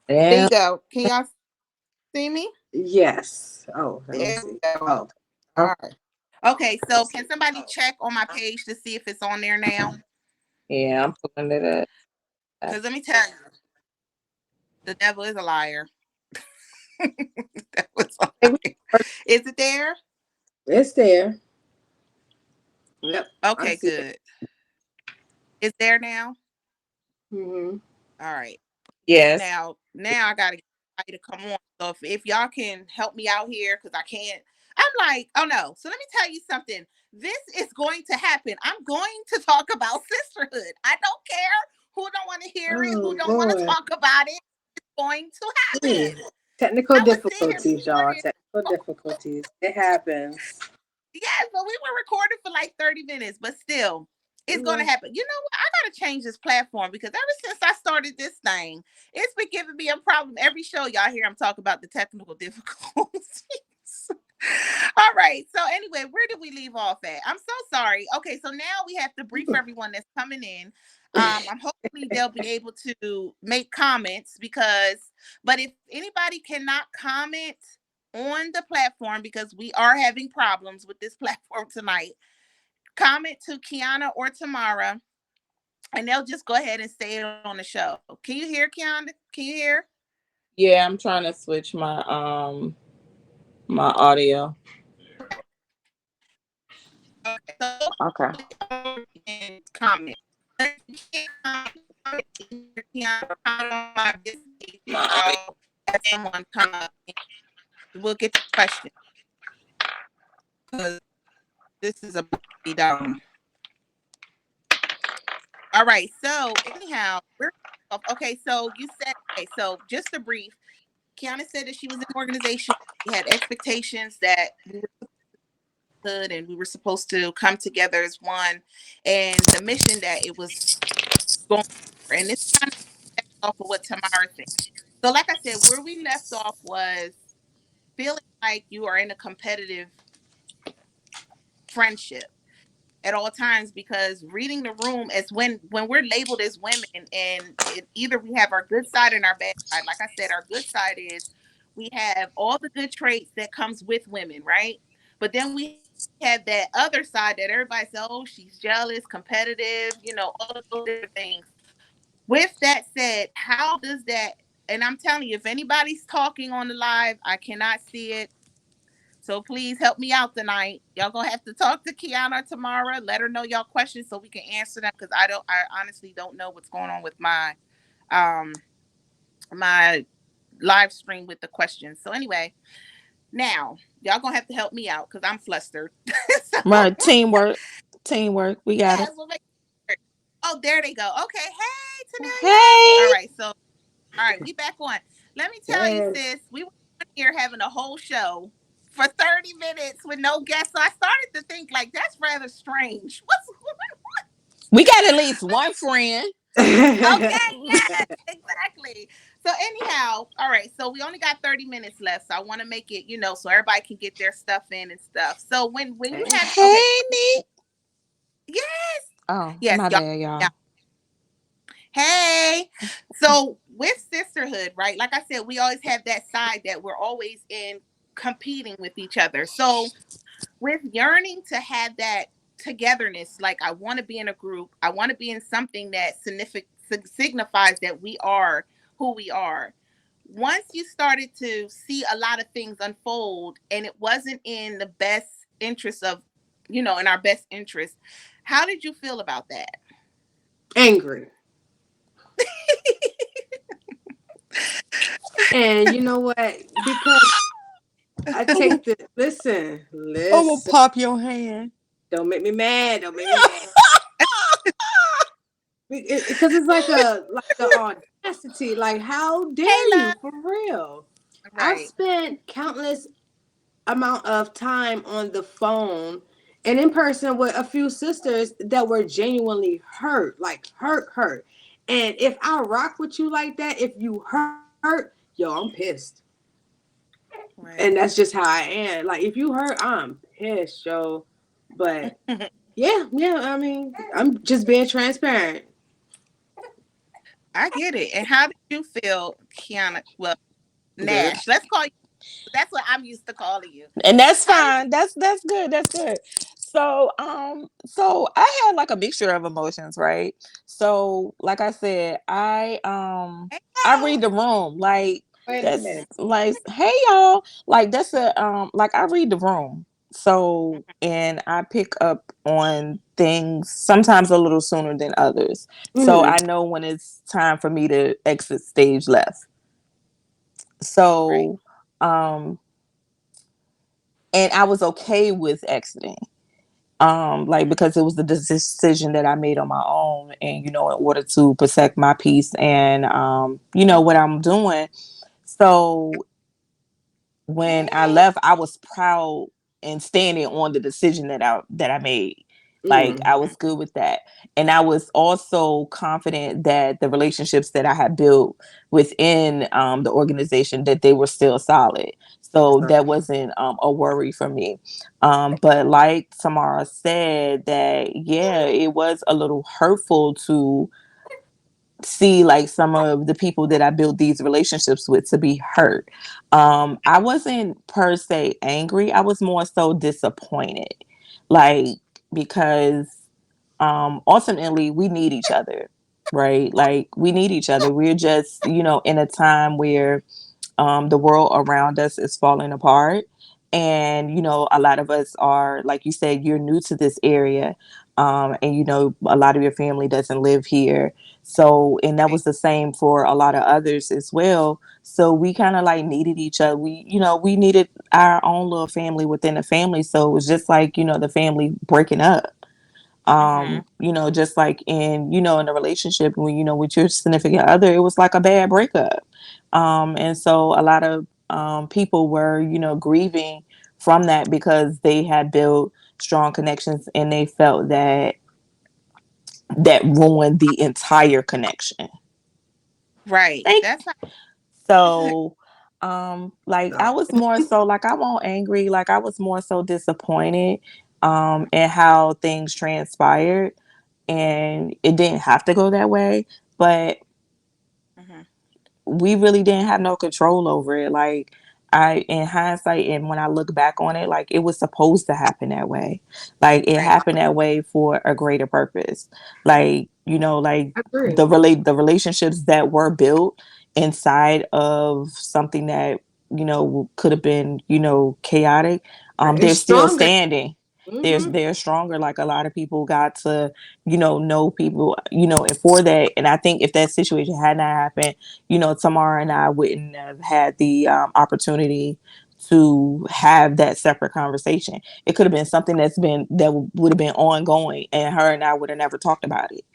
There Damn. you go. Can y'all see me? Yes. Oh, let me There we see. go. Oh, All right. Okay, so can somebody check on my page to see if it's on there now? Yeah, I'm pulling it up. Because let me tell you, the devil is a liar. That was a Hey, we liar. Is it there? it's there. Yep, I Okay, see it. good. It's there now. Mm-hmm. All right. yes. Now I gotta get somebody to come on. So if y'all can help me out here, because I can't. I'm like, oh no. So let me tell you something. This is going to happen. I'm going to talk about sisterhood. I don't care who don't want to hear it, who Oh don't want to boy. talk about it. It's going to Mm. happen. Technical I was sitting here difficulties, y'all. recording. Technical difficulties. It happens. Yes, but we were recording for like 30 minutes, but still, it's going to Well, happen. You know what? I got to change this platform because ever since I started this thing, it's been giving me a problem. Every show y'all hear, I'm talking about the technical difficulties. All right. So, anyway, where did we leave off at? I'm so sorry. Okay. So now we have to brief everyone that's coming in. I'm hopefully they'll be able to make comments but if anybody cannot comment on the platform because we are having problems with this platform tonight, comment to Kiana or Tamara, and they'll just go ahead and say it on the show. Can you hear, Kiana? Can you hear? Yeah, I'm trying to switch my audio. Okay, so Okay. and comment. If you can't comment, Kiana, comment on my business, My audio. I'll have someone come up and we'll get your question because this is about to be dumb. All right. So anyhow, we're okay. So you said okay. So just a brief. Kiana said that she was in an organization. We had expectations that we were good and we were supposed to come together as one, and the mission that it was going for. And this kind of off of what Tamara said. So, like I said, where we left off was feeling like you are in a competitive friendship at all times because reading the room as when we're labeled as women and either we have our good side and our bad side. Like I said, our good side is we have all the good traits that comes with women, right? But then we have that other side that everybody says, oh, she's jealous, competitive, all of those different things. With that said, how does that, and I'm telling you, if anybody's talking on the live, I cannot see it. So please help me out tonight. Y'all gonna have to talk to Kiana tomorrow. Let her know y'all questions so we can answer them because I honestly don't know what's going on with um my live stream with the questions. So anyway, now y'all gonna have to help me out because I'm flustered. So Right. Teamwork. Teamwork. We got yes, it. we'll make sure. Oh, there they go. Okay, hey Tanelia. All Hey. right, so all right, we back on. Let me tell you, yes. sis, we were here having a whole show for 30 minutes with no guests. So I started to think like that's rather strange. What's We got at least one friend. okay? Yes, exactly. So anyhow, all right. So we only got 30 minutes left. So I want to make it, so everybody can get their stuff in and stuff. So when you Okay. have okay, Hey, Nick. yes, Oh, yes, my y'all. bad, Yeah. y'all. Hey. So with sisterhood, right? Like I said, we always have that side that we're always in competing with each other. So with yearning to have that togetherness, like I want to be in a group, I want to be in something that signifies that we are who we are. Once you started to see a lot of things unfold and it wasn't in the best interest of, in our best interest, how did you feel about that? Angry. And you know what? Because I I'm gonna take the listen, I'm gonna listen. pop your hand. Don't make me mad. Don't make me mad. Because it's like a audacity. Like, how Hey, dare you? love. For real. I've Right. spent countless amount of time on the phone and in person with a few sisters that were genuinely hurt, like hurt. And if I rock with you like that, if you hurt, yo, I'm pissed. And Right. that's just how I am. Like if you hurt, I'm pissed, yo. But yeah, I mean, I'm just being transparent. I get it. And how did you feel, Kiana? Well, Good. Nash. Let's call you. That's what I'm used to calling you. And that's How did fine. That's good. That's good. So I had like a mixture of emotions, right? So like I said, you? I read the room. Like Wait a that's minute. like, hey y'all. Like that's a like I read the room. So and I pick up on things sometimes a little sooner than others. So Mm-hmm. I know when it's time for me to exit stage left. Right. So um and I was okay with exiting. Like because it was the decision that I made on my own, and in order to protect my peace and what I'm doing. So when I left, I was proud and standing on the decision that I made. Like Mm. I was good with that. And I was also confident that the relationships that I had built within the organization, that they were still solid. That's So right. that wasn't a worry for me. But like Tamara said, that yeah, it was a little hurtful to see like some of the people that I built these relationships with to be hurt. I wasn't per se angry. I was more so disappointed. Like because ultimately we need each other, right? Like we need each other. We're just, in a time where the world around us is falling apart. And, a lot of us are, like you said, you're new to this area. And, a lot of your family doesn't live here. So, and that Right. was the same for a lot of others as well. So we kind of like needed each other. We needed our own little family within the family. So it was just like, the family breaking up. Mm-hmm. Just like in a relationship when with your significant other, it was like a bad breakup. And so a lot of people were grieving from that because they had built strong connections and they felt that ruined the entire connection. Right. Thank That's how. So, like I Sorry. was more so like I won't angry, like I was more so disappointed in how things transpired, and it didn't have to go that way, but Mm-hmm. we really didn't have no control over it. Like in hindsight, and when I look back on it, like it was supposed to happen that way. Like it Right. happened that way for a greater purpose. Like, like I agree. the relationships that were built inside of something that, could have been, chaotic, Right. they're It's still stronger. standing. Mm-hmm. They're stronger. Like a lot of people got to, know people, and for that. And I think if that situation had not happened, Tamara and I wouldn't have had the opportunity to have that separate conversation. It could have been something that would have been ongoing, and her and I would have never talked about it,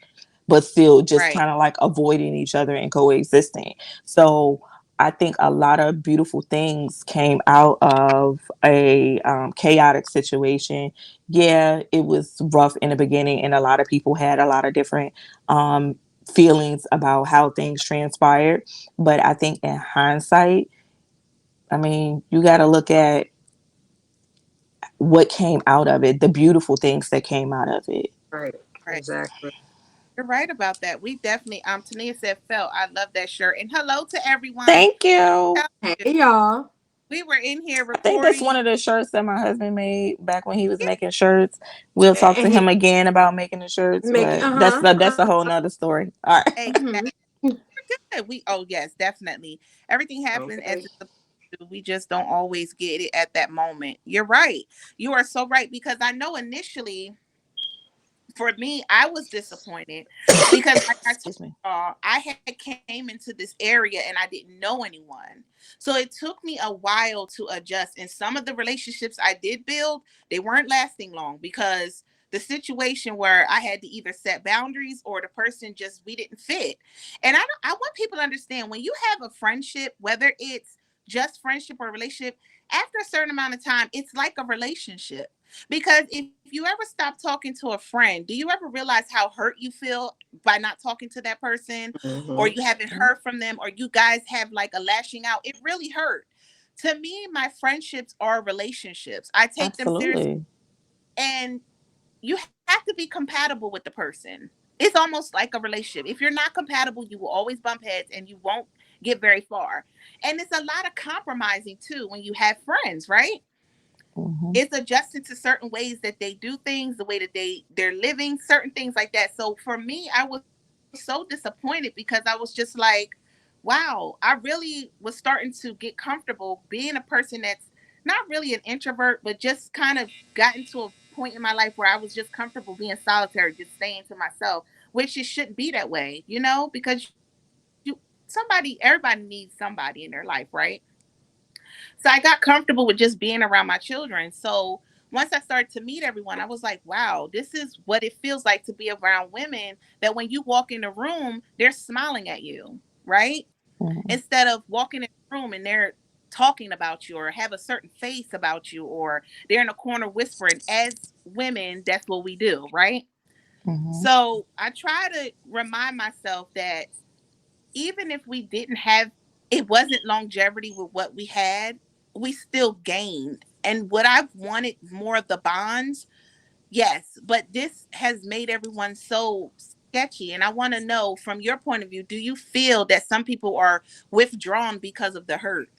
but still just Right. kind of like avoiding each other and coexisting. So I think a lot of beautiful things came out of a chaotic situation. Yeah, it was rough in the beginning, and a lot of people had a lot of different um, feelings about how things transpired. But I think in hindsight, I mean, you got to look at what came out of it, the beautiful things that came out of it. Right. Right. Exactly. You're right about that. We definitely Tania said felt. I love that shirt. And hello to everyone. Thank you. Tell Hey you, y'all. we were in here I think that's recording. one of the shirts that my husband made back when he was making shirts. We'll talk to And him he again about making the shirts, make but that's a whole uh. nother story. All right. Exactly. Mm-hmm. We oh yes, definitely. Everything happened as Okay. it's supposed to. We just don't always get it at that moment. You're right. You are so right because I know initially for me, I was disappointed because, like I told Excuse me. y'all, I had came into this area and I didn't know anyone. So it took me a while to adjust. And some of the relationships I did build, they weren't lasting long because the situation where I had to either set boundaries or the person just we didn't fit. And I want people to understand when you have a friendship, whether it's just friendship or relationship, after a certain amount of time, it's like a relationship because if you ever stop talking to a friend, do you ever realize how hurt you feel by not talking to that person, or Mm-hmm. you haven't heard from them, or you guys have like a lashing out? It really hurt. To me, my friendships are relationships. I take them seriously, Absolutely. and you have to be compatible with the person. it's almost like a relationship. If you're not compatible, you will always bump heads and you won't get very far. And it's a lot of compromising too when you have friends, right? Mm-hmm. It's adjusted to certain ways that they do things, the way that they're living, certain things like that. So for me, I was so disappointed because I was just like, wow, I really was starting to get comfortable being a person that's not really an introvert, but just kind of gotten to a point in my life where I was just comfortable being solitary, just staying to myself, which it shouldn't be that way, because everybody needs somebody in their life, right? So I got comfortable with just being around my children. So once I started to meet everyone, I was like, wow, this is what it feels like to be around women that when you walk in the room, they're smiling at you, right? Mm-hmm. Instead of walking in the room and they're talking about you or have a certain face about you or they're in a corner whispering. As women, that's what we do, right? Mm-hmm. So I try to remind myself that even if we didn't have, it wasn't longevity with what we had, we still gained. And what I've wanted more of the bonds, yes, but this has made everyone so sketchy. And I want to know from your point of view, do you feel that some people are withdrawn because of the hurt?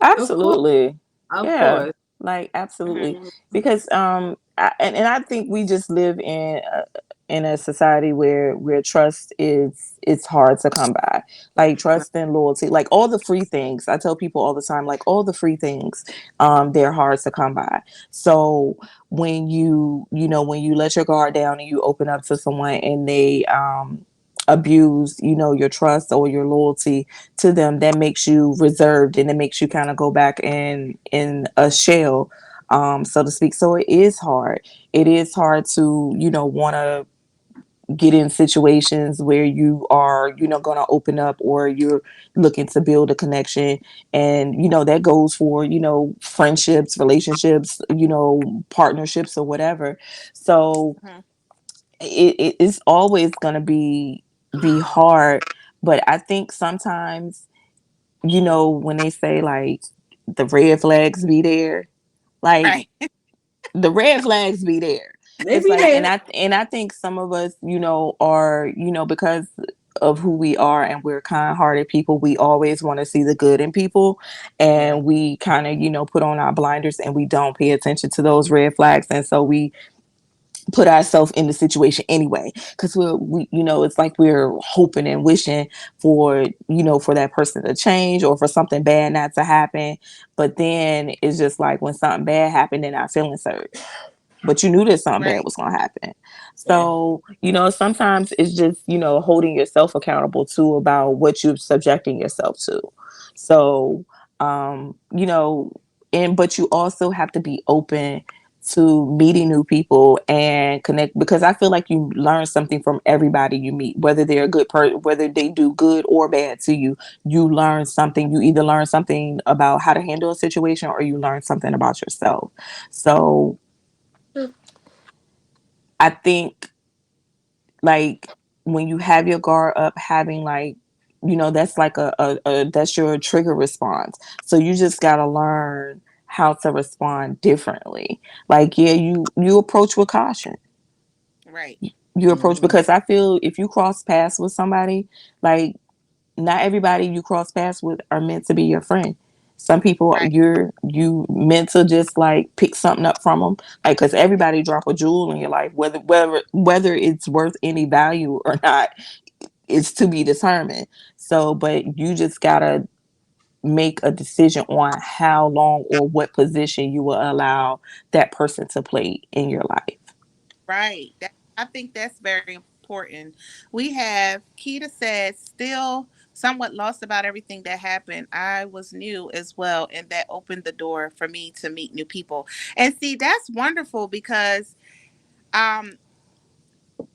Of course, Absolutely. of Yeah. course. Like Hmm. absolutely. Because and I think we just live in a society where trust is it's hard to come by. Like trust and loyalty, like all the free things. I tell people all the time, like all the free things, they're hard to come by. So when when you let your guard down and you open up to someone and they abuse, your trust or your loyalty to them, that makes you reserved and it makes you kind of go back in a shell, so to speak. So it is hard to want to get in situations where you are going to open up or you're looking to build a connection. And that goes for friendships, relationships, partnerships or whatever. So Hmm. it is always going to be hard. But I think sometimes, when they say like the red flags be there, like Right. the red flags be there. They It's be like, there. and I think some of us, are, because of who we are and we're kind-hearted people, we always want to see the good in people, Yeah. and we kind of, put on our blinders and we don't pay attention to those red flags, and so we put ourselves in the situation anyway, because it's like we're hoping and wishing for for that person to change or for something bad not to happen. But then it's just like when something bad happened, they're not feeling certain, but you knew that something bad Right. was going to happen. Yeah. So sometimes it's just holding yourself accountable too about what you're subjecting yourself to. So um you know and but you also have to be open to meeting new people and connect, because I feel like you learn something from everybody you meet, whether they're a good person, whether they do good or bad to you. You learn something. You either learn something about how to handle a situation or you learn something about yourself. So I think, like, when you have your guard up, having like, that's like a that's your trigger response. So you just got to learn how to respond differently. Like, yeah, you approach with caution. Right. You approach, Mhm. because I feel if you cross paths with somebody, like, not everybody you cross paths with are meant to be your friend. Some people Right. you meant to just like pick something up from them, like, because everybody drop a jewel in your life, whether it's worth any value or not, it's to be determined. So, but you just gotta make a decision on how long or what position you will allow that person to play in your life. Right. I think that's very important. We have Keita says, still somewhat lost about everything that happened. I was new as well, and that opened the door for me to meet new people. And see, that's wonderful because um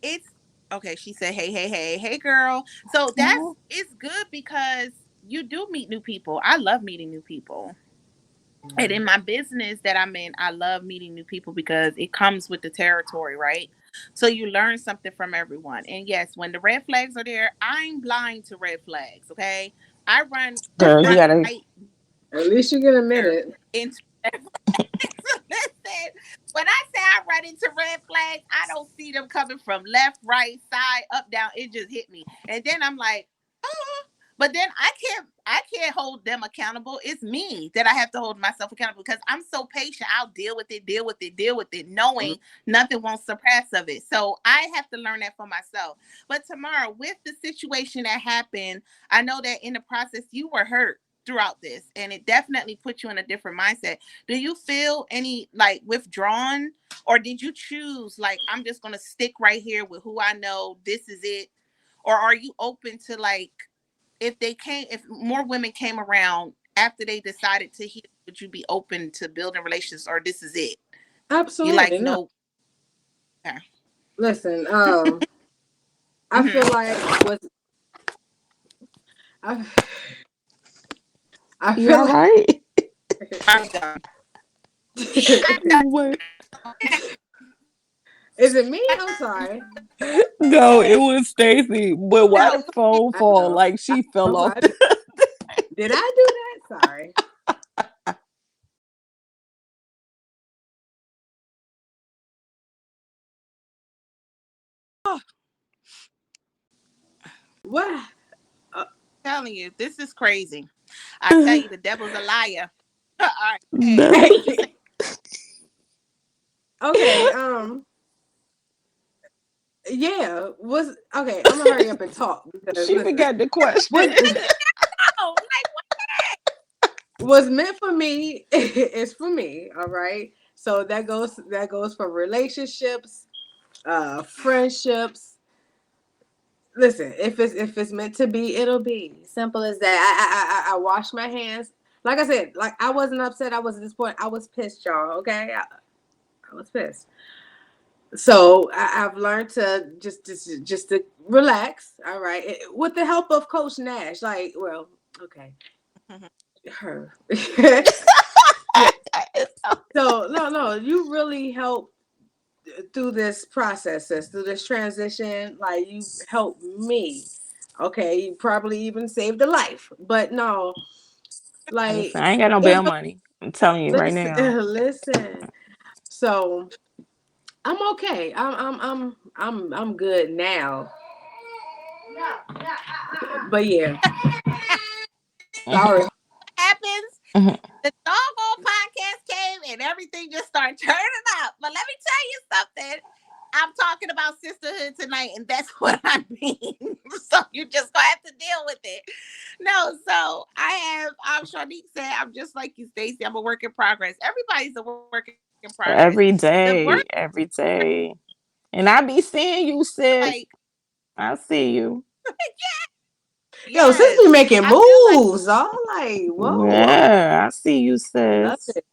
it's okay. She said, hey, hey, hey, hey, girl. So Oh, it's good because you do meet new people. I love meeting new people. And in my business that I'm in, I love meeting new people because it comes with the territory, right? So you learn something from everyone. And yes, when the red flags are there, I'm blind to red flags. Okay, I run girl, you gotta. right At least you get a there minute. into. So listen, when I say I run into red flags, I don't see them coming from left, right, side, up, down. It just hit me. And then I'm like, oh, but then I can't hold them accountable. It's me that I have to hold myself accountable because I'm so patient. I'll deal with it, knowing nothing won't suppress of it. So I have to learn that for myself. But Tamara, with the situation that happened, I know that in the process you were hurt throughout this, and it definitely put you in a different mindset. Do you feel any like withdrawn, or did you choose like, I'm just gonna stick right here with who I know, this is it? Or are you open to like, if more women came around after they decided to heal, would you be open to building relationships, or this is it? You like Absolutely not. no. Okay. Listen, I feel Mhm. like was I, I You feel all right? I'm done. I'm done. What? is it me? I'm sorry. No, it was Stacy. But why No, the phone I fall know. like she fell Oh, off? did I do that? Sorry. What? Uh, I'm telling you, this is crazy. I tell you, the devil's a liar. All right. Hey, No. what was you saying? okay. Yeah. Was okay. I'm gonna hurry up and talk because She listen. forgot the question. Was Oh, like was meant for me is for me. All right. So that goes for relationships, friendships. Listen, if it's meant to be, it'll be simple as that. I wash my hands. Like I said, like I wasn't upset. I was disappointed. I was pissed, y'all. Okay, I was pissed. So I've learned to just to relax. All right, with the help of Coach Nash. Like, well, okay, what? her. Yeah. So no, you really help through this process, sis, through this transition. Like you helped me. Okay, you probably even saved a life. But no, Listen, like I ain't got no it bail was, money. I'm telling you right listen, now. listen. So I'm okay. I'm good now. But yeah, Mhm, sorry. Happens, mhm. the doggone podcast came and everything just started turning up. But let me tell you something. I'm talking about sisterhood tonight, and that's what I mean. So you just gonna have to deal with it. No, so I have. Shanique said, I'm just like you, Stacy. I'm a work in progress. Everybody's a work in progress. Every The work, day, every day. And I be seeing you, sis. like, I see you. Yo, since yes, we making I feel like moves, all like, whoa, Yeah, I see you, love sis. it.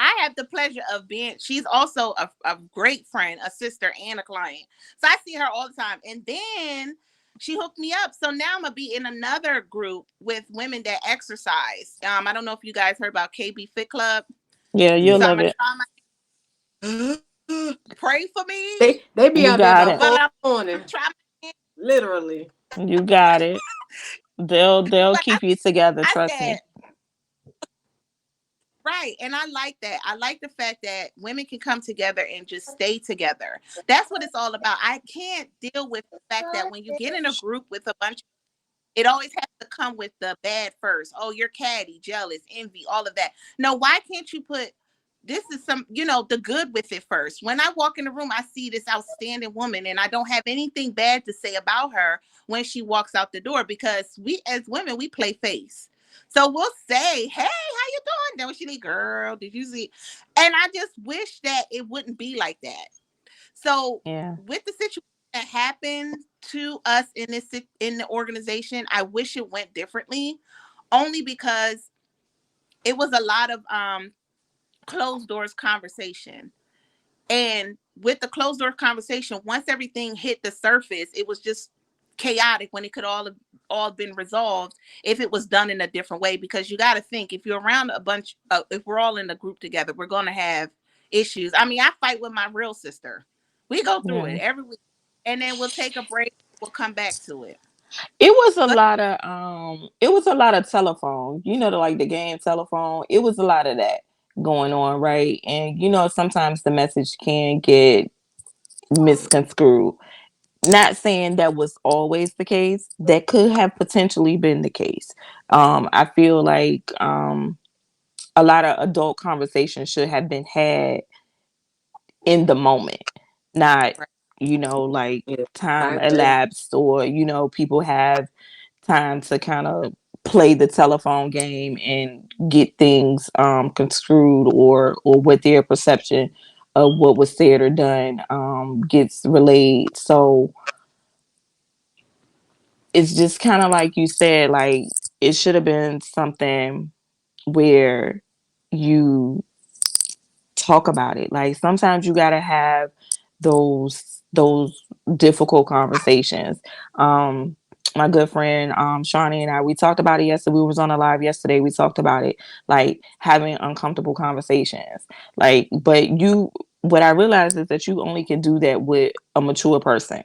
I have the pleasure of being, she's also a great friend, a sister, and a client. So I see her all the time. And then she hooked me up. So now I'm gonna be in another group with women that exercise. I don't know if you guys heard about KB Fit Club. Yeah, you'll Yeah, So I'm love gonna it. try my pray for me, they be You out there got about it. but four I'm in the morning, gonna try my, literally. You got it. They'll but keep you together, I trust said, me. right. And I like that. I like the fact that women can come together and just stay together. That's what it's all about. I can't deal with the fact that when you get in a group with a bunch, it always has to come with the bad first. Oh, you're catty, jealous, envy, all of that. No, why can't you put, this is some, the good with it first? When I walk in the room, I see this outstanding woman and I don't have anything bad to say about her when she walks out the door, because we as women, we play face. So we'll say, hey, how you doing? Then when she leave, girl, did you see? And I just wish that it wouldn't be like that. So Yeah. with the situation that happened to us in the organization, I wish it went differently, only because it was a lot of closed doors conversation. And with the closed door conversation, once everything hit the surface, it was just chaotic when it could all been resolved if it was done in a different way. Because you got to think, if you're around a bunch if we're all in a group together, we're going to have issues. I mean, I fight with my real sister. We go through it Yeah. every week, and then we'll take a break, we'll come back to it. But It was a lot of telephone. You know, like the game telephone. It was a lot of that going on, right? And sometimes the message can get misconstrued. Not saying that was always the case. That could have potentially been the case. I feel like a lot of adult conversations should have been had in the moment, not Right. like Yeah, I time agree. elapsed, or people have time to kind of play the telephone game and get things construed, or what their perception of what was said or done gets relayed. So it's just kind of like you said, like it should have been something where you talk about it. Like sometimes you gotta have those difficult conversations. My good friend Shawnee and I, we talked about it yesterday. We was on a live yesterday. We talked about it, like having uncomfortable conversations. Like, but what I realized is that you only can do that with a mature person.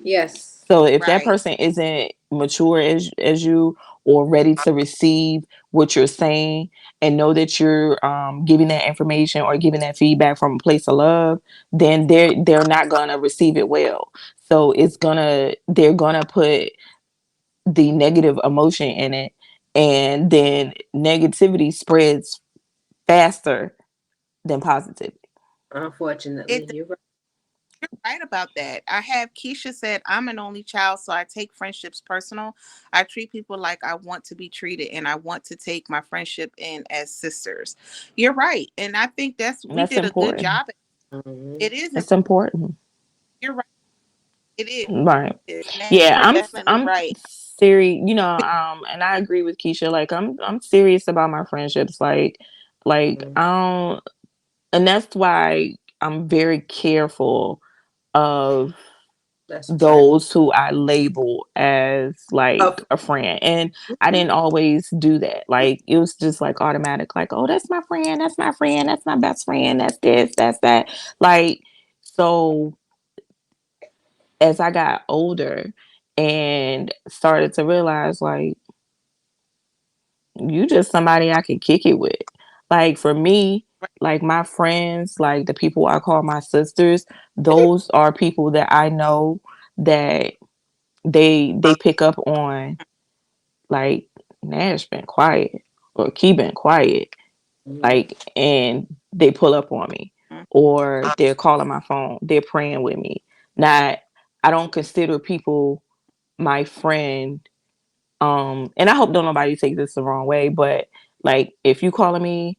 Yes. So if that Right. person isn't mature as you, or ready to receive what you're saying, and know that you're giving that information or giving that feedback from a place of love, then they're not gonna receive it well. So they're gonna put the negative emotion in it, and then negativity spreads faster than positivity. Unfortunately, It you're right. You're right about that. I have Keisha said, I'm an only child, so I take friendships personal. I treat people like I want to be treated, and I want to take my friendship in as sisters. You're right. And I think And we that's did a good important. job. Hmm. It is It's important. You're right. It is. Right. Nash, Yeah, you're definitely I'm right. serious, and I agree with Keisha. Like I'm serious about my friendships. Like Hmm. I don't, and that's why I'm very careful of That's right. those who I label as like Of a friend. And I didn't always do that. Like it was just like automatic, like, oh, that's my friend, that's my friend, that's my best friend, that's this, that's that. Like, so as I got older and started to realize, like, you just somebody I can kick it with. Like for me, like my friends, like the people I call my sisters, those are people that I know that they pick up on, like, Nash been quiet, or Key been quiet, Mhm. like, and they pull up on me, or they're calling my phone, they're praying with me. Not, I don't consider people my friend. And I hope don't nobody take this the wrong way, but like if you calling me,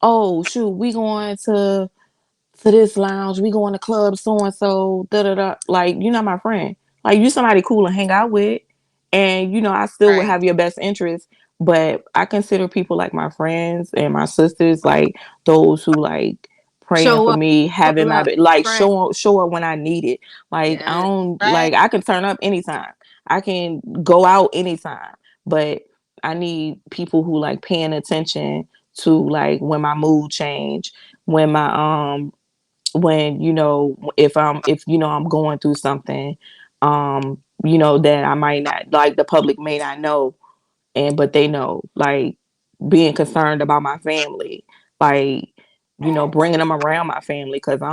oh shoot, we going to this lounge, we going to club so and so, da da da. Like you're not my friend. Like you somebody cool and hang out with, and I still would Right. have your best interest. But I consider people like my friends and my sisters, like those who like praying show for up, me, having pull my up, like friend. show up when I need it. Like I Yeah. don't, Right. like I can turn up anytime. I can go out anytime, but I need people who like paying attention to like when my mood change, when my when if I'm going through something, that I might not, like, the public may not know, and but they know, like being concerned about my family, like bringing them around my family, because I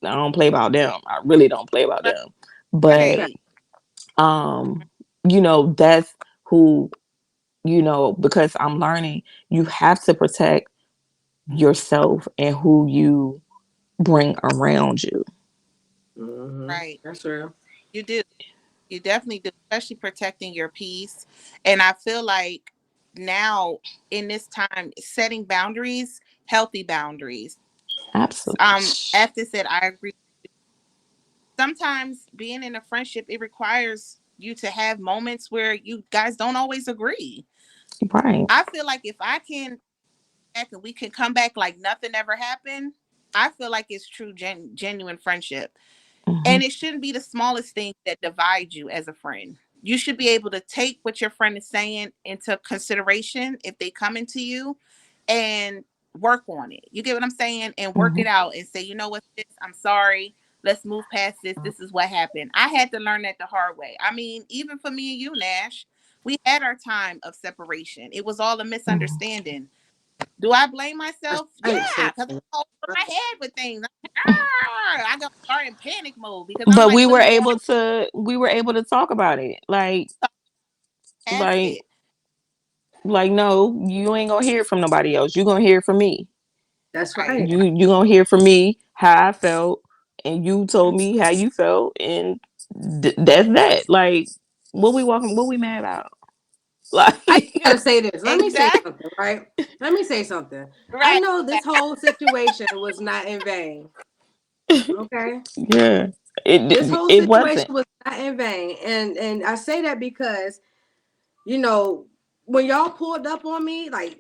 don't play about them. I really don't play about Right. them. But Right. Right. um that's who, because I'm learning, you have to protect yourself and who you bring around you. Hmm. Right. That's real. You do. You definitely do, especially protecting your peace. And I feel like now in this time, setting boundaries, healthy boundaries. Absolutely. After said, I agree. Sometimes being in a friendship, it requires you to have moments where you guys don't always agree. Right. I feel like if I can back and we can come back like nothing ever happened, I feel like it's true, genuine friendship. Hmm. And it shouldn't be the smallest thing that divides you as a friend. You should be able to take what your friend is saying into consideration if they come into you, and work on it. You get what I'm saying? And work Hmm. it out and say, you know what, this, I'm sorry. Let's move past this. This is what happened. I had to learn that the hard way. I mean, even for me and you, Nash, we had our time of separation. It was all a Hmm. misunderstanding. Do I blame myself? I Yeah, ain't say because I'm all over my head with things. I go start in panic mode because I'm But like, we what were is going able to talk about it. on? Ask Like it. no, you ain't gonna hear it from nobody else. You gonna hear it from me. That's Right. right. You gonna hear from me how I felt, and you told me how you felt, and that's that. Like, what we mad about? I Like, gotta say this. Let me say Exactly. something, right? Let me say something. I Right. know this whole situation was not in vain. Okay. yeah, This whole it situation wasn't. was not in vain. And I say that because, you know, when y'all pulled up on me, like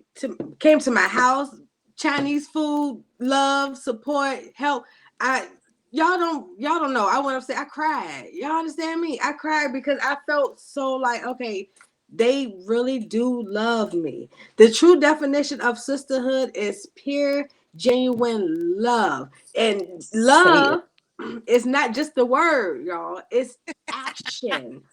came to my house, Chinese food, love, support, help. I y'all don't know. I went upstairs. I cried. Y'all understand me? I cried because I felt so like, okay, they really do love me. The true definition of sisterhood is pure, genuine love. And Say it. love is not just the word, y'all. It's action.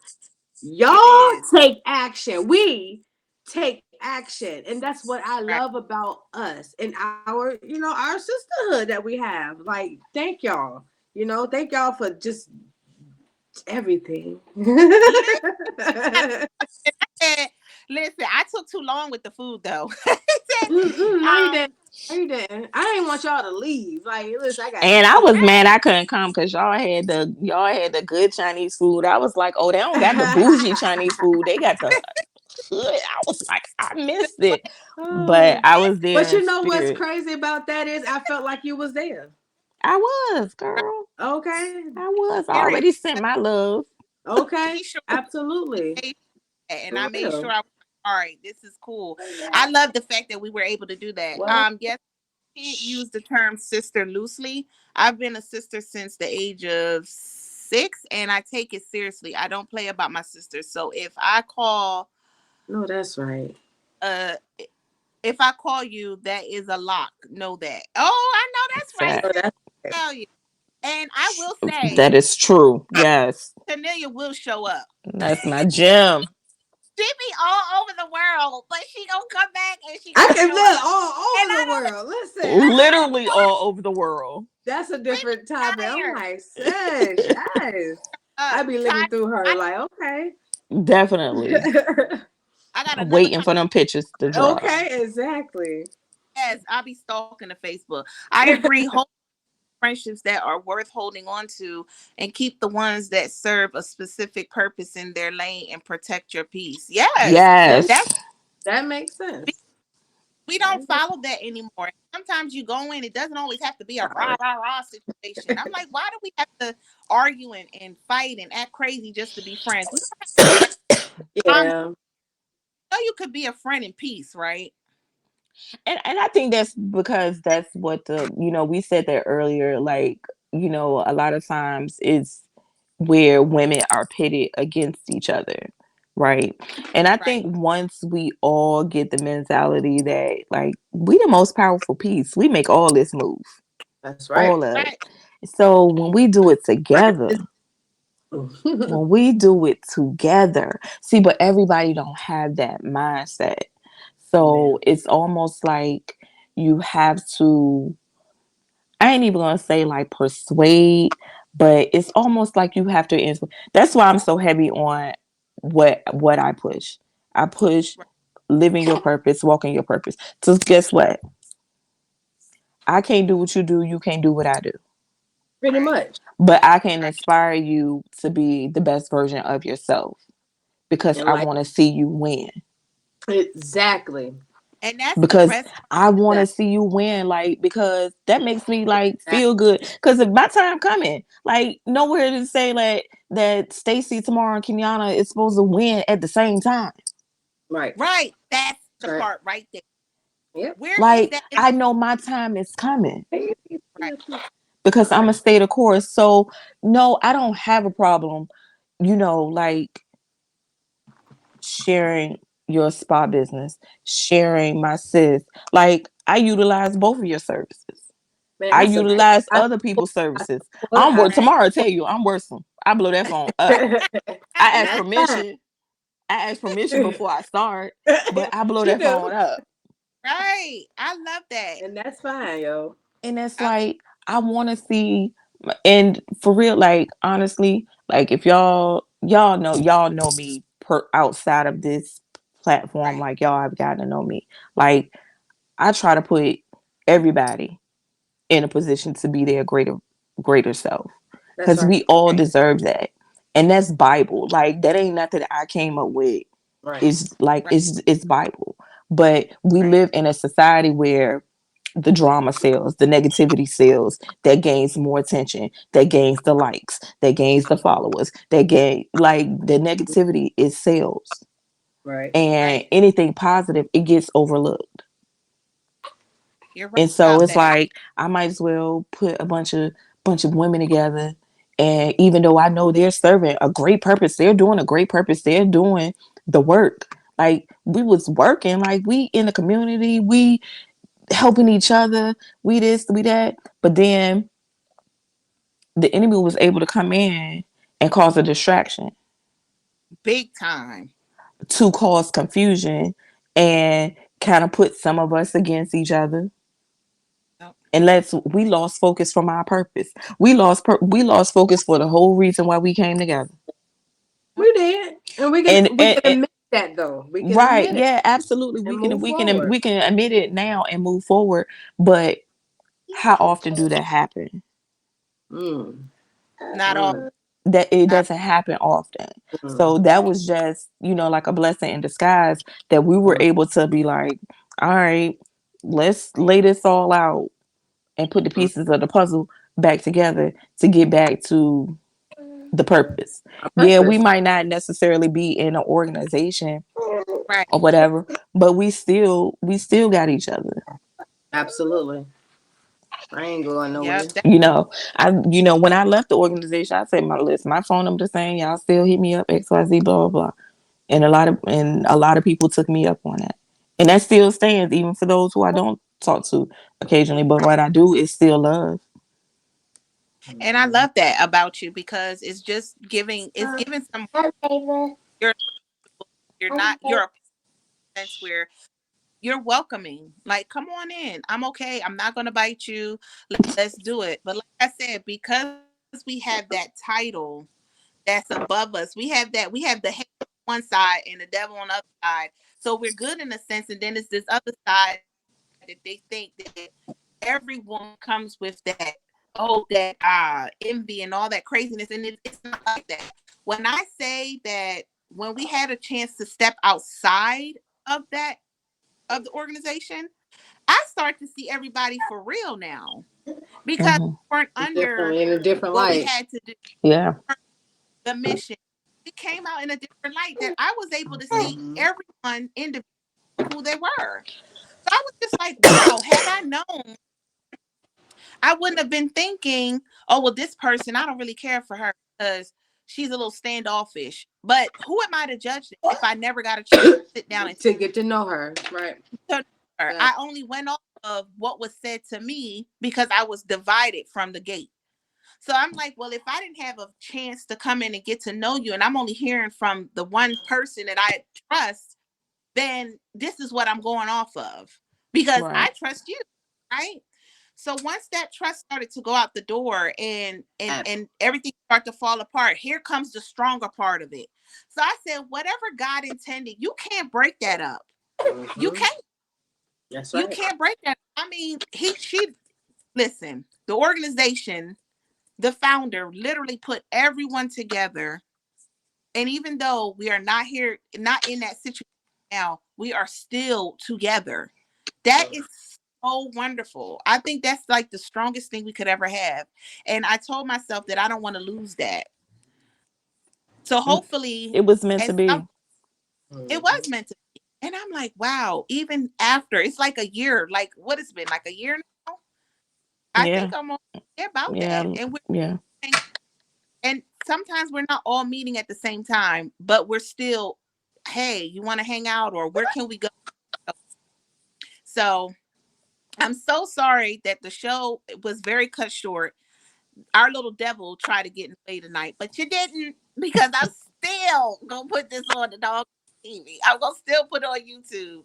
It Y'all is. take action. We take action. And that's what I love Right. about us and our, our sisterhood that we have. Like, thank y'all. Thank y'all for just everything. Listen, listen, I took too long with the food though. No, you um, didn't. No, you didn't. I didn't want y'all to leave. Like, listen, I got And I stuff. was mad I couldn't come because y'all had the good Chinese food. I was like, oh, they don't got the bougie Chinese food. They got the good. I was like, I missed it, but Oh. I was there But in you know what's spirit. crazy about that is I felt like you was there. I was, girl. Okay. I was. I Eric, already sent my love. Okay. be sure Absolutely. you and I For made sure real. I was like, all right, this is cool. I love the fact that we were able to do that. What? Yes, I can't use the term sister loosely. I've been a sister since the age of 6, and I take it seriously. I don't play about my sisters. So No, that's right. uh if I call you, that is a lock. Know that. Oh, I know that's right. No, Fact. that's I tell you. And I will say, That is true. Yes, Cornelia will show up. that's my gem. She be all over the world, but she gonna come back and she I gonna can show live up. all And over the not only world. Listen, Literally all over the world. that's a we be different topic. I'm tired. like, sis, yes. I be looking Tired. through her I, like, okay. Definitely. I got I'm another waiting kind. for them pictures to drop. Okay, exactly. Yes, I'll be stalking the Facebook. I agree. Hold friendships that are worth holding on to, and keep the ones that serve a specific purpose in their lane and protect your peace. Yes, That that's Yes. that makes sense. we don't follow that anymore. Sometimes you go in, it doesn't always have to be a rah rah rah situation. I'm like, why do we have to argue and fight and act crazy just to be friends? We don't have to be friends. Yeah. Know you could be a friend in peace, right? And I think that's because that's what we said that earlier, like, a lot of times it's where women are pitted against each other, right? And I Right, think once we all get the mentality that, like, we the most powerful piece, we make all this move, That's right. all of it. right, So when we do it Right. together, when we do it together, see, but everybody don't have that mindset. So Man. it's almost like you have to, I ain't even gonna say like persuade, but it's almost like you have to. That's why I'm so heavy on what I push. I push right. living your purpose, walking your purpose. So guess what? I can't do what you do. You can't do what I do. Pretty Right. much. But I can Right. inspire you to be the best version of yourself because And I like want to see you win. exactly. And that's the Because best part. I want to Exactly. see you win, like, because that makes me like feel good. Because if my time coming, like, nowhere to say like that Stacy, Tamara, and Kenyatta is supposed to win at the same time. Right. Right. That's the Right. part right there. Yep. Where is Like, that? I know my time is coming Right. because I'm Right. gonna stay the course. So no, I don't have a problem, like sharing your spa business, sharing my sis. Like, I utilize both of your services. Man, I listen. utilize I other people's I services. support. Right. Tomorrow. I tell you, I'm worse. I blow that phone up. I And ask that's fine. permission. I ask permission before I start, but I blow She that phone do. up. Right. I love that. And that's fine, yo. And it's I like I want to see, and for real, like honestly, like if y'all know me outside of this platform, right. like y'all have gotten to know me. Like I try to put everybody in a position to be their greater self, That's because right. we all Right. deserve that, and that's Bible. Like that ain't nothing that I came up with. Right. It's like Right. it's Bible. But we Right. live in a society where the drama sells, the negativity sells, that gains more attention, that gains the likes, that gains the followers, that gain like the negativity is sales. Right. And Right. anything positive, it gets overlooked. You're right And so about it's that. like I might as well put a bunch of women together. And even though I know they're serving a great purpose, they're doing a great purpose, they're doing the work. Like we was working, like we in the community, we helping each other, we this, we that. But then the enemy was able to come in and cause a distraction, Big time. to cause confusion, and kind of put some of us against each other. Yep. And we lost focus from our purpose. We lost focus for the whole reason why we came together. We did. And we can And, we and, can and admit that though. We can right, admit it yeah, absolutely. and We can move we can forward. we can admit it now and move forward. But how often do that happen? Mm. Not all. Mm. That it Not doesn't happen often. So Mm. that was just, like a blessing in disguise, that we were Mm. able to be like, all right, let's lay this all out and put the Mm. pieces of the puzzle back together to get back to the purpose. A Yeah, we purpose. might not necessarily be in an organization right. or whatever, but we still got each other. Absolutely. I ain't going nowhere. Yep. That, When I left the organization, I said my phone number the same. Y'all still hit me up, XYZ, blah blah blah. And a lot of people took me up on that. And that still stands, even for those who I don't talk to occasionally. But what I do is still love. and I love that about you because it's giving some you're you're a sense where you're welcoming. Like, come on in. I'm okay. I'm not gonna bite you. Let's do it. But like I said, because we have that title that's above us, we have the hate on one side and the devil on the other side. So we're good in a sense, and then it's this other side that they think that everyone comes with that, envy and all that craziness, and it's not like that. When I say that, when we had a chance to step outside of that of the organization, I start to see everybody for real now, because Hmm. we weren't Different under in a different what we light. had to do, Yeah. the mission. We came out in a different light that I was able to see Mhm. everyone individually who they were. So I was just like, wow, had I known, I wouldn't have been thinking, oh, well, this person, I don't really care for her because she's a little standoffish. But who am I to judge it if I never got a chance to sit down and To get to know her. Right. to know her? Yeah. I only went off of what was said to me because I was divided from the gate. So I'm like, well, if I didn't have a chance to come in and get to know you, and I'm only hearing from the one person that I trust, then this is what I'm going off of, because I Right. trust you, right? So once that trust started to go out the door, and everything started to fall apart, here comes the stronger part of it. So I said, whatever God intended, you can't break that up. You Mhm. can't. That's You right. can't break that. I mean, she listen. The organization, the founder, literally put everyone together. And even though we are not here, not in that situation now, we are still together. That is so wonderful. I think that's like the strongest thing we could ever have. And I told myself that I don't want to lose that. So hopefully, It was meant to as be. it Mhm. was meant to be. And I'm like, wow, even after it's like a year, like what it's been, like a year now. I think Yeah. I'm on about that. Yeah. And Yeah. and sometimes we're not all meeting at the same time, but we're still, hey, you want to hang out, or where can we go? So I'm so sorry that the show was very cut short. Our little devil tried to get in the way tonight, but you didn't, because I'm still gonna put this on the dog. see me. I'm gonna still put it on YouTube.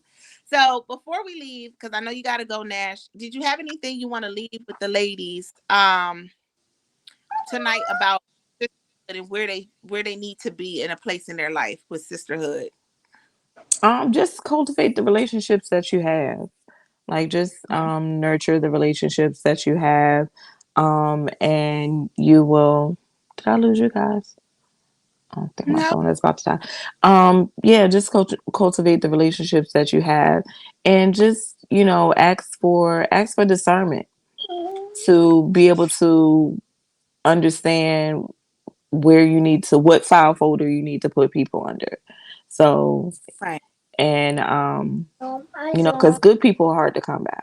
So before we leave, because I know you gotta go, Nash, did you have anything you want to leave with the ladies tonight about sisterhood and where they need to be in a place in their life with sisterhood? Just cultivate the relationships that you have. Like just nurture the relationships that you have. And you will. Did I lose you guys? I think my No. phone is about to die. Yeah, just cultivate the relationships that you have, and just ask for discernment to be able to understand where you need to what file folder you need to put people under. So Right. and because good people are hard to come by.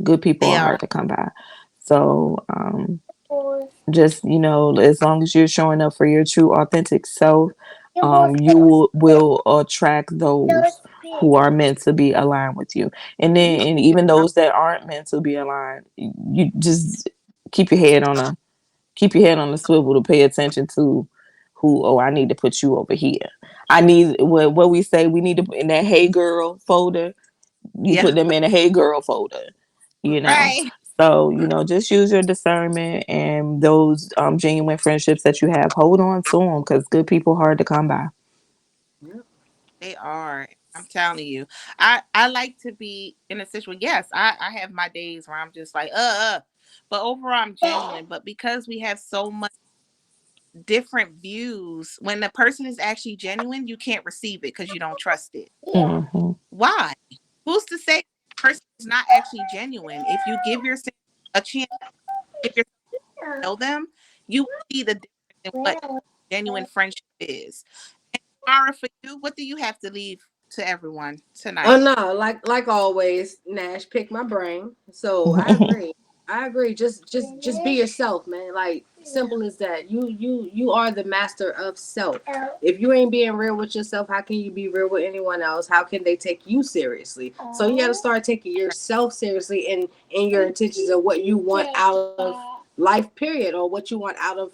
Good people They are are. hard to come by. So just as long as you're showing up for your true authentic self, you will attract those who are meant to be aligned with you. And even those that aren't meant to be aligned, you just keep your head on a keep your head on the swivel to pay attention to who. Oh, I need to put you over here. I need what we say, we need to in that hey girl folder, you Yeah. put them in a hey girl folder, you know. Right. So, just use your discernment, and those genuine friendships that you have, hold on to them, because good people hard to come by. They are. I'm telling you. I like to be in a situation. Yes, I have my days where I'm just like, but overall I'm genuine. But because we have so much different views, when the person is actually genuine, you can't receive it because you don't trust it. Hmm. Why? Who's to say the person is not actually genuine? If you give yourself a chance, if you know them, you see the difference in what genuine friendship is. And Mara, for you, what do you have to leave to everyone Oh tonight? no, like always, Nash pick my brain. So I agree. I agree. Just be yourself, man. Like simple as that. You are the master of self. If you ain't being real with yourself, how can you be real with anyone else? How can they take you seriously? So you got to start taking yourself seriously in your intentions of what you want out of life, period, or what you want out of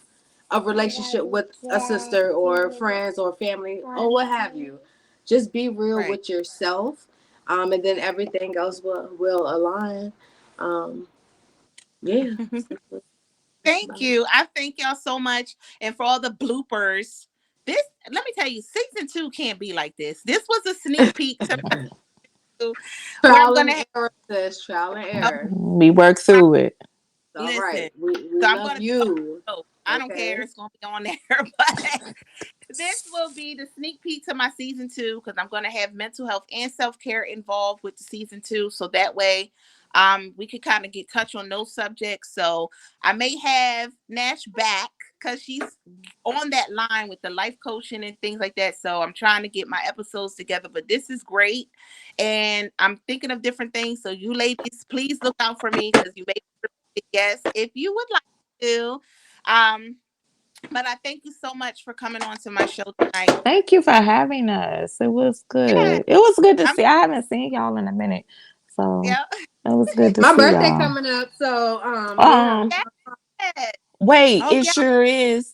a relationship with a sister or friends or family or what have you. Just be real Right. with yourself, and then everything else will align. Um, yeah, that's Thank about it. you. I thank y'all so much. And for all the bloopers. This, let me tell you, season 2 can't be like this. This was a sneak peek to where I'm Trial gonna and have error, sis. Trial and a, error. We work through it. All right, listen. we So I'm love gonna you. I don't care. Okay. It's gonna be on there, but this will be the sneak peek to my season 2 because I'm going to have mental health and self-care involved with the season 2, so that way we could kind of get touch on those subjects. So I may have Nash back because she's on that line with the life coaching and things like that, so I'm trying to get my episodes together, but this is great and I'm thinking of different things, so you ladies please look out for me because you may yes if you would like to. um but I thank you so much for coming on to my show tonight. Thank you for having us. It was Yeah, good. It was good to I'm see. I haven't seen y'all in a minute, so yeah. it was good to My see birthday y'all. coming up, so yeah, Um, Yes. wait, Oh it yeah, sure is.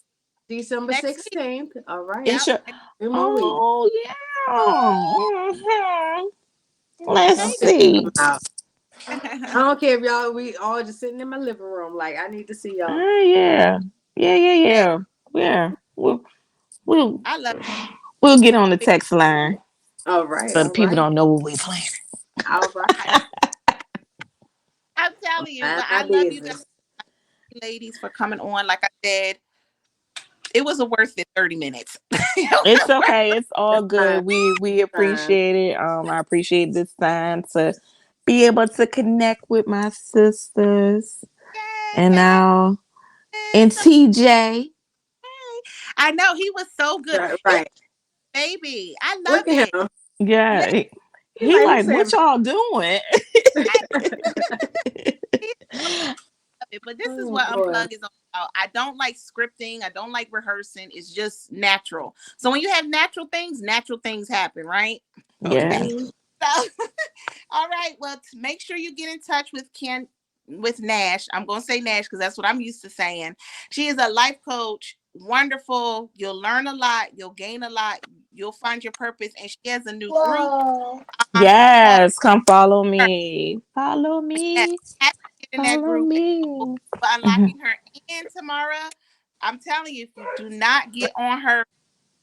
December next week. 16th. All right, It Yep. sure. 3 more weeks. Oh yeah. Mhm. Let's I'm Thank just see. out. you. I don't care if y'all we all just sitting in my living room. Like I need to see y'all. Yeah, yeah, yeah, Yeah, yeah, yeah. We'll I love we'll get on the it. text line All right, so the all people right, don't know what we playing. all I, right. I'm telling you, but Mind my I love you guys, business. ladies, for coming on. Like I said, it was a worth it 30 minutes. It It's was a worth- okay. It's all It's fine. good. We Fine. appreciate it. I appreciate this time to be able to connect with my sisters yes, and hey, now and hey, TJ. I know he was so good. Right, He right. baby. I love Look at it. him. Yeah. Yeah, He he like who like said what y'all doing? It, but this is oh what boy. Unplug is all about. I don't like scripting. I don't like rehearsing. It's just natural. So when you have natural things happen, right? Yeah. Okay. Mhm. So, all right. Well, make sure you get in touch with with Nash. I'm going to say Nash because that's what I'm used to saying. She is a life coach. Wonderful. You'll learn a lot. You'll gain a lot. You'll find your purpose. And she has a new group. Yes, come follow me. Follow Yes, me. have to get in that Follow group. me. Unlocking her. And Tamara, I'm telling you, if you do not get on her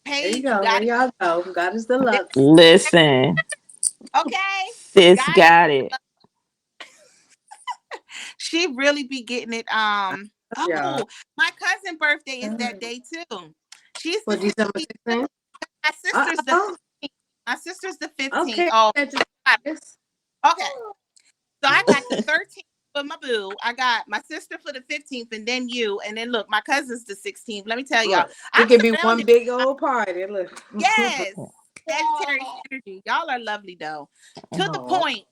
There you page, go. you got There y'all go. God is the luck. Listen, okay. sis God, got it. she really be getting it. Yeah. Oh, my cousin' birthday is that day too. She's For the December 16th. 16th. My sister's the Uh-oh. 15th. My sister's the 15th. Okay. Oh, God. Yes. Okay. So I got the 13th for my boo. I got my sister for the 15th, and then you. And then look, my cousin's the 16th. Let me tell y'all, Look, I'm it could be one surrounded. big old party. Look. Yes. Sagittarius energy. Y'all are lovely though. To the Aw. point.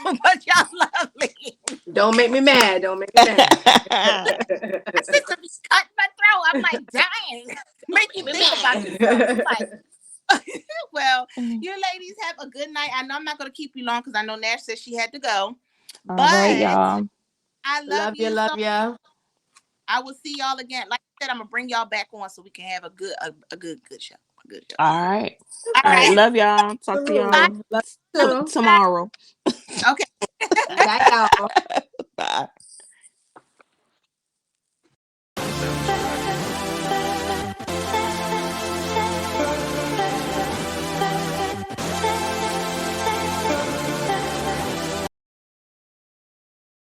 But y'all lovely. Don't make me mad. Don't make me mad. My sister be cutting my throat. I'm like dying. Make you think about yourself. I'm like, well, you ladies have a good night. I know I'm not going to keep you long because I know Nash said she had to go. All But right, y'all. I love Love you, you. love So you. I will see y'all again. Like I said, I'm gonna bring y'all back on so we can have a good show. A good show. All right. All All right. right. Love y'all. Talk to y'all Love you too. tomorrow. Okay. Bye, y'all.